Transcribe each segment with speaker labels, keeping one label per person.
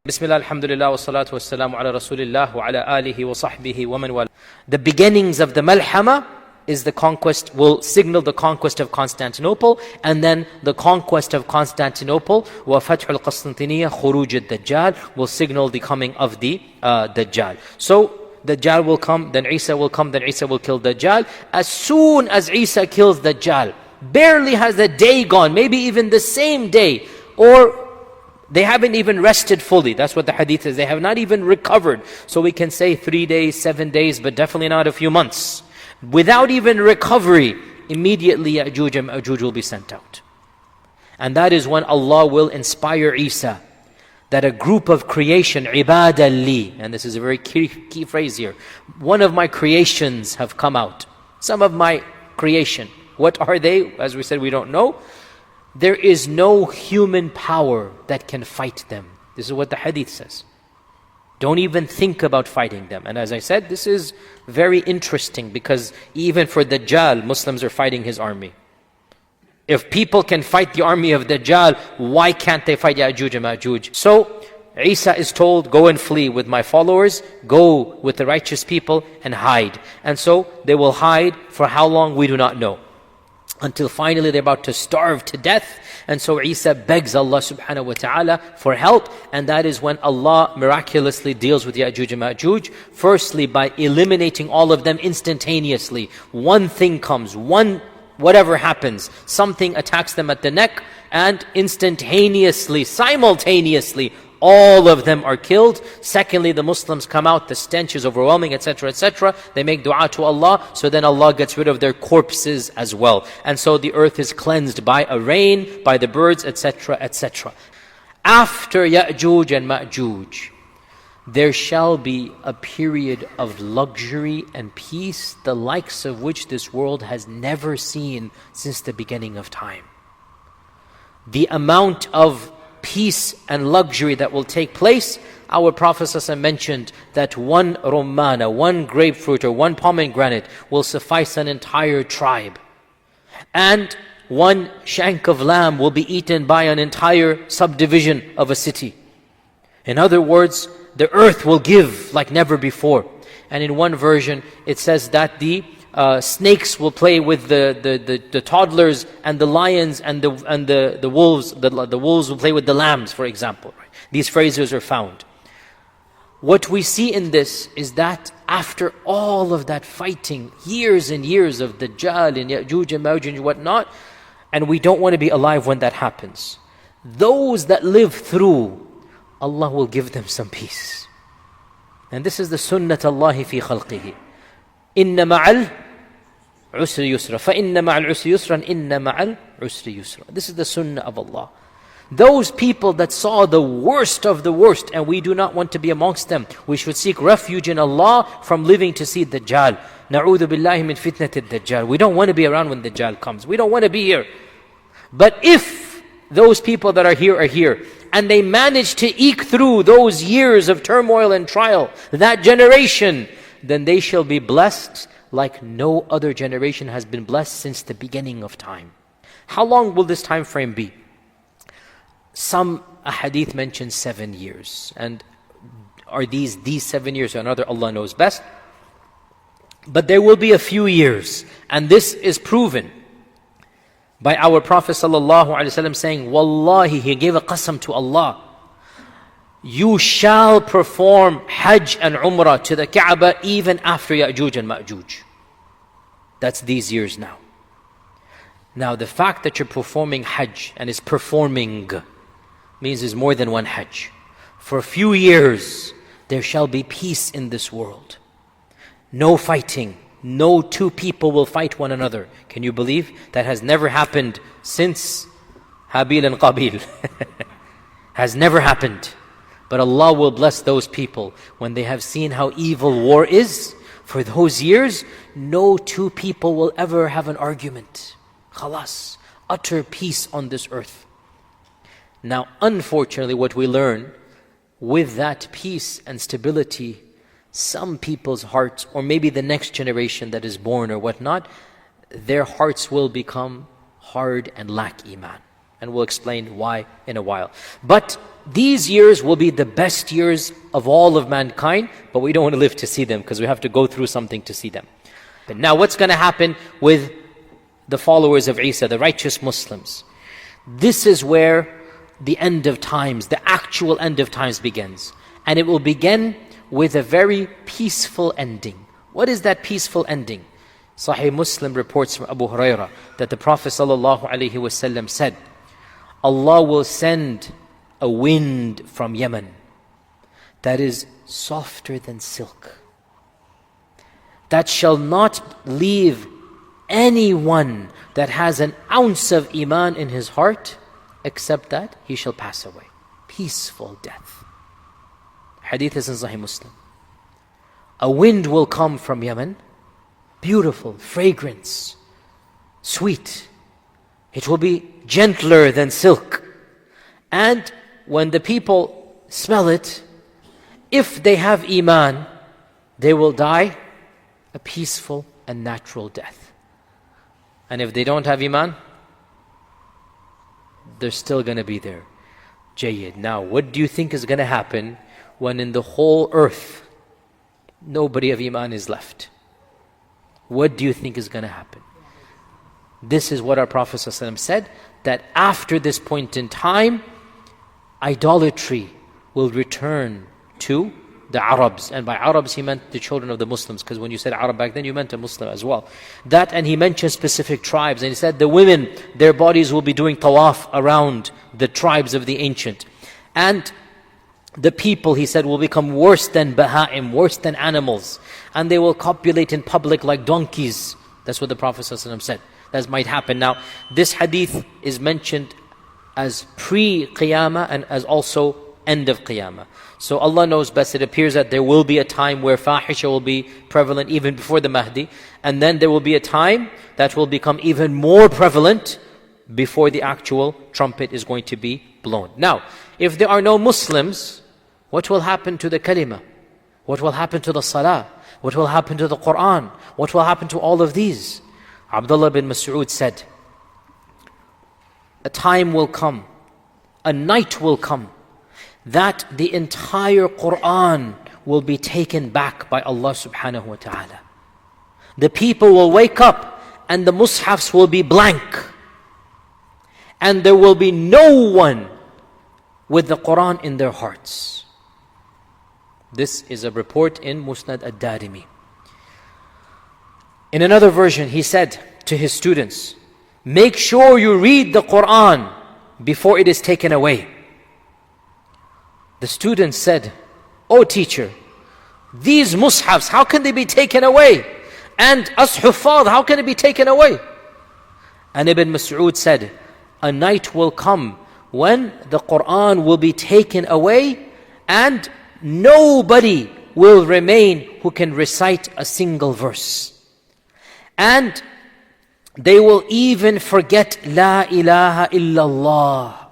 Speaker 1: Bismillah, alhamdulillah, wa salatu wa salamu ala rasulillah wa ala alihi wa sahbihi wa man wala. The beginnings of the Malhama is the conquest, will signal the conquest of Constantinople, and then the conquest of Constantinople, wa fathul Qastantiniya, khuruj al-Dajjal, will signal the coming of the Dajjal. So, Dajjal will come, then Isa will come, then Isa will kill Dajjal. As soon as Isa kills Dajjal, barely has the day gone, maybe even the same day, or they haven't even rested fully. That's what the hadith is. They have not even recovered. So we can say 3 days, 7 days, but definitely not a few months. Without even recovery, immediately Yajuj and Majuj will be sent out. And that is when Allah will inspire Isa, that a group of creation, ibadah li, and this is a very key phrase here, one of my creations have come out. Some of my creation. What are they? As we said, we don't know. There is no human power that can fight them. This is what the hadith says. Don't even think about fighting them. And as I said, this is very interesting because even for Dajjal, Muslims are fighting his army. If people can fight the army of Dajjal, why can't they fight Yajuj and Majuj? So, Isa is told, go and flee with my followers, go with the righteous people and hide. And so, they will hide for how long we do not know. Until finally they're about to starve to death. And so Isa begs Allah subhanahu wa ta'ala for help. And that is when Allah miraculously deals with Yajuj and Majuj. Firstly, by eliminating all of them instantaneously. One thing comes, whatever happens, something attacks them at the neck, and instantaneously, simultaneously, all of them are killed. Secondly, the Muslims come out, the stench is overwhelming, etc., etc. They make dua to Allah, so then Allah gets rid of their corpses as well. And so the earth is cleansed by a rain, by the birds, etc., etc. After Yajuj and Majuj, there shall be a period of luxury and peace, the likes of which this world has never seen since the beginning of time. The amount of peace and luxury that will take place, our Prophet ﷺ mentioned that one rumana, one grapefruit or one pomegranate will suffice an entire tribe. And one shank of lamb will be eaten by an entire subdivision of a city. In other words, the earth will give like never before. And in one version, it says that the snakes will play with the toddlers, and the lions and the wolves. The wolves will play with the lambs, for example. These phrases are found. What we see in this is that after all of that fighting, years and years of Dajjal and Yajuj and Majuj and whatnot, and we don't want to be alive when that happens. Those that live through, Allah will give them some peace. And this is the sunnat Allahi fi khalqihi. Inna ma'al usri yusra. Fa-inna ma'al usri yusra. Inna ma'al usri yusra. This is the sunnah of Allah. Those people that saw the worst of the worst, and we do not want to be amongst them. We should seek refuge in Allah from living to see Dajjal. Na'udhu billahi min fitnati Dajjal. We don't want to be around when Dajjal comes. We don't want to be here. But if those people that are here, and they manage to eke through those years of turmoil and trial, that generation, then they shall be blessed like no other generation has been blessed since the beginning of time. How long will this time frame be? Some hadith mention 7 years. And are these 7 years or another? Allah knows best. But there will be a few years. And this is proven by our Prophet ﷺ saying, Wallahi, he gave a qasam to Allah. You shall perform Hajj and Umrah to the Kaaba even after Yajuj and Majuj. That's these years now. Now the fact that you're performing Hajj, and is performing, means there's more than one Hajj. For a few years, there shall be peace in this world. No fighting. No two people will fight one another. Can you believe? That has never happened since Habil and Qabil. Has never happened. But Allah will bless those people when they have seen how evil war is. For those years, no two people will ever have an argument. Khalas. Utter peace on this earth. Now, unfortunately, what we learn, with that peace and stability, some people's hearts, or maybe the next generation that is born or whatnot, their hearts will become hard and lack iman. And we'll explain why in a while. But these years will be the best years of all of mankind, but we don't want to live to see them because we have to go through something to see them. But now what's going to happen with the followers of Isa, the righteous Muslims? This is where the end of times, the actual end of times begins. And it will begin with a very peaceful ending. What is that peaceful ending? Sahih Muslim reports from Abu Hurairah that the Prophet ﷺ said, Allah will send a wind from Yemen that is softer than silk, that shall not leave anyone that has an ounce of iman in his heart, except that he shall pass away. Peaceful death. Hadith is in Sahih Muslim. A wind will come from Yemen, beautiful, fragrance, sweet. It will be gentler than silk. And when the people smell it, if they have iman, they will die a peaceful and natural death. And if they don't have iman, they're still going to be there. Jayyid. Now, what do you think is going to happen when in the whole earth nobody of iman is left? What do you think is going to happen? This is what our Prophet ﷺ said, that after this point in time, idolatry will return to the Arabs. And by Arabs he meant the children of the Muslims, because when you said Arab back then you meant a Muslim as well. That, and he mentioned specific tribes, and he said the women, their bodies will be doing tawaf around the tribes of the ancient. And the people, he said, will become worse than baha'im, worse than animals. And they will copulate in public like donkeys. That's what the Prophet ﷺ said. That might happen. Now, this hadith is mentioned as pre-Qiyamah and as also end of Qiyamah. So Allah knows best. It appears that there will be a time where fahisha will be prevalent even before the Mahdi. And then there will be a time that will become even more prevalent before the actual trumpet is going to be blown. Now, if there are no Muslims, what will happen to the kalima? What will happen to the salah? What will happen to the Quran? What will happen to all of these? Abdullah bin Mas'ud said, a time will come, a night will come, that the entire Quran will be taken back by Allah subhanahu wa ta'ala. The people will wake up and the mushafs will be blank. And there will be no one with the Quran in their hearts. This is a report in Musnad ad-Darimi. In another version, he said to his students, make sure you read the Quran before it is taken away. The students said, oh teacher, these mushafs, how can they be taken away? And us huffaz, how can it be taken away? And Ibn Mas'ud said, a night will come when the Quran will be taken away and nobody will remain who can recite a single verse. And they will even forget La ilaha illallah.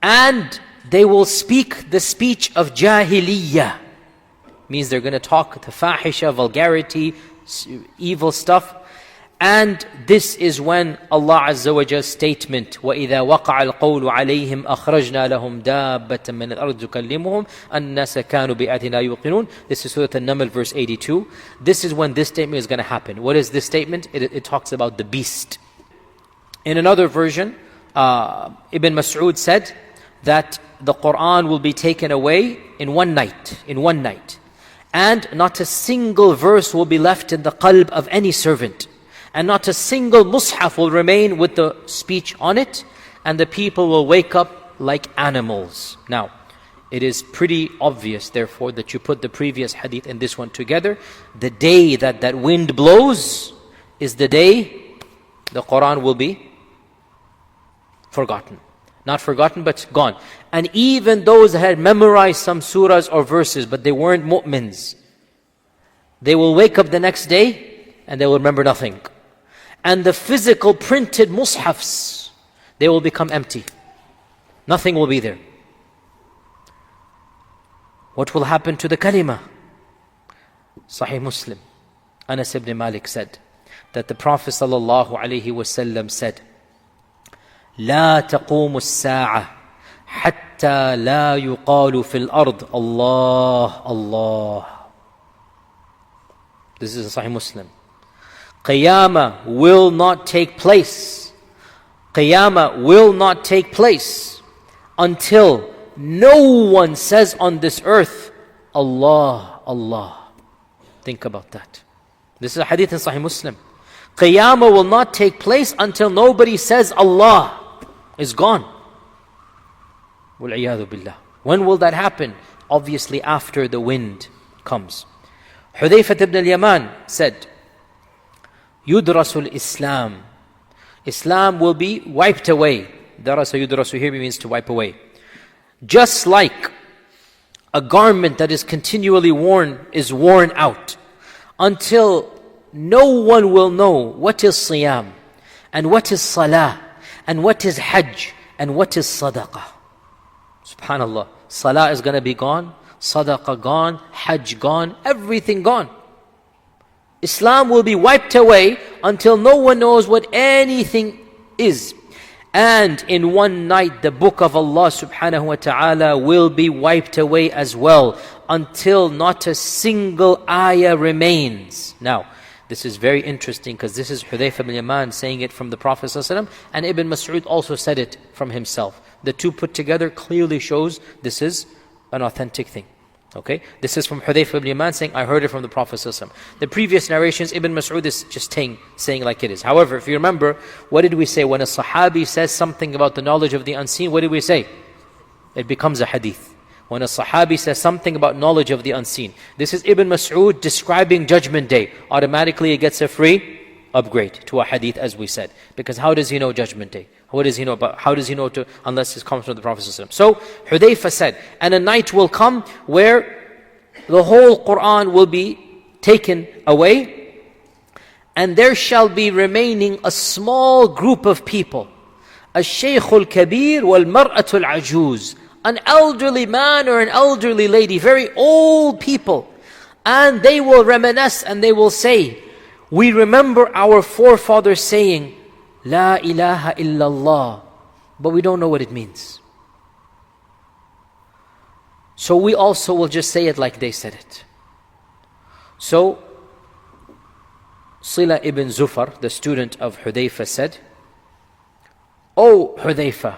Speaker 1: And they will speak the speech of jahiliyyah. Means they're going to talk the fahisha, vulgarity, evil stuff. And this is when Allah Azza wa Jalla's statement, وَإِذَا وَقَعَ الْقَوْلُ عَلَيْهِمْ أَخْرَجْنَا لَهُمْ دَابَّةً مِّنَ الْأَرْضِ تُكَلِّمُهُمْ أَنَّاسَ كَانُوا بِآيَاتِنَا يُوقِنُونَ. This is Surah An-Naml verse 82. This is when this statement is going to happen. What is this statement? It talks about the beast. In another version, Ibn Mas'ud said that the Quran will be taken away in one night. And not a single verse will be left in the qalb of any servant. And not a single mushaf will remain with the speech on it. And the people will wake up like animals. Now, it is pretty obvious, therefore, that you put the previous hadith and this one together. The day that that wind blows is the day the Quran will be forgotten. Not forgotten, but gone. And even those that had memorized some surahs or verses, but they weren't mu'mins, they will wake up the next day and they will remember nothing. And the physical printed mushafs, they will become empty. Nothing will be there. What will happen to the kalima? Sahih Muslim, Anas ibn Malik said that the Prophet ﷺ said, لا تقوم الساعة حتى لا يقال في الأرض الله الله. This is Sahih Muslim. Qiyamah will not take place. Qiyamah will not take place until no one says on this earth, Allah, Allah. Think about that. This is a hadith in Sahih Muslim. Qiyamah will not take place until nobody says Allah. Is gone. وَالْعِيَاذُ بِاللَّهِ. When will that happen? Obviously after the wind comes. Hudayfah ibn al-Yaman said, يُدْرَسُ الْإِسْلَامِ. Islam will be wiped away. Darasa yudrasu here means to wipe away. Just like a garment that is continually worn is worn out until no one will know what is siyam and what is salah and what is hajj and what is sadaqah. Subhanallah. Salah is going to be gone, sadaqah gone, hajj gone, everything gone. Islam will be wiped away until no one knows what anything is. And in one night the book of Allah subhanahu wa ta'ala will be wiped away as well until not a single ayah remains. Now, this is very interesting because this is Hudayfah ibn Yaman saying it from the Prophet ﷺ, and Ibn Mas'ud also said it from himself. The two put together clearly shows this is an authentic thing. Okay, this is from Hudayfah ibn Yaman saying, I heard it from the Prophet ﷺ. The previous narrations, Ibn Mas'ud is just saying like it is. However, if you remember, what did we say? When a Sahabi says something about the knowledge of the unseen, what did we say? It becomes a hadith. When a Sahabi says something about knowledge of the unseen. This is Ibn Mas'ud describing Judgment Day. Automatically it gets a free upgrade to a hadith, as we said. Because how does he know Judgment Day? What does he know about? How does he know to, unless it comes from the Prophet ﷺ? So Hudayfah said, and a night will come where the whole Quran will be taken away, and there shall be remaining a small group of people. Al-Shaykhul Kabir wal-Mar'atul Ajuz. An elderly man or an elderly lady, very old people. And they will reminisce and they will say, we remember our forefathers saying, La ilaha illallah, but we don't know what it means. So we also will just say it like they said it. So, Sila ibn Zufar, the student of Hudayfah, said, O Hudayfah,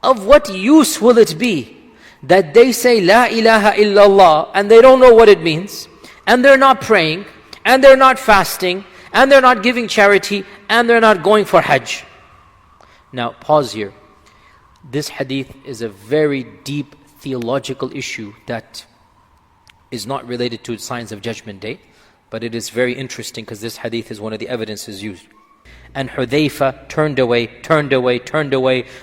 Speaker 1: of what use will it be that they say La ilaha illallah and they don't know what it means, and they're not praying, and they're not fasting, and they're not giving charity, and they're not going for hajj? Now pause here. This hadith is a very deep theological issue that is not related to signs of Judgment Day, but it is very interesting because this hadith is one of the evidences used. And Hudayfah turned away.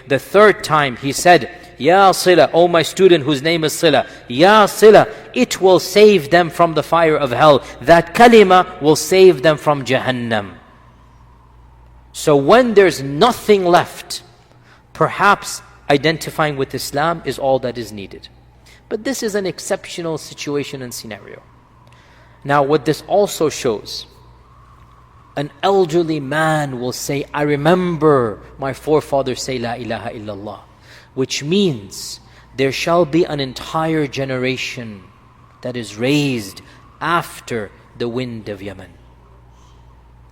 Speaker 1: The third time he said, Ya Sila, O my student whose name is Sila, Ya Sila, it will save them from the fire of hell. That kalima will save them from Jahannam. So when there's nothing left, perhaps identifying with Islam is all that is needed. But this is an exceptional situation and scenario. Now what this also shows, an elderly man will say, I remember my forefathers say La ilaha illallah. Which means there shall be an entire generation that is raised after the wind of Yemen.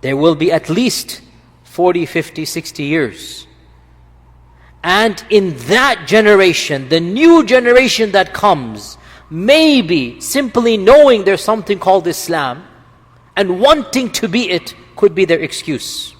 Speaker 1: There will be at least 40, 50, 60 years. And in that generation, the new generation that comes, maybe simply knowing there's something called Islam and wanting to be it could be their excuse.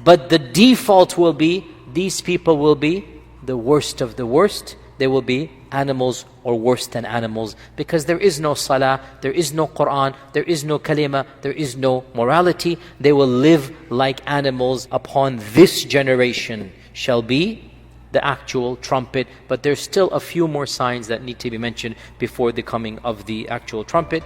Speaker 1: But the default will be, these people will be the worst of the worst. They will be animals or worse than animals, because there is no salah, there is no Quran, there is no kalima, there is no morality. They will live like animals. Upon this generation shall be the actual trumpet, but there's still a few more signs that need to be mentioned before the coming of the actual trumpet.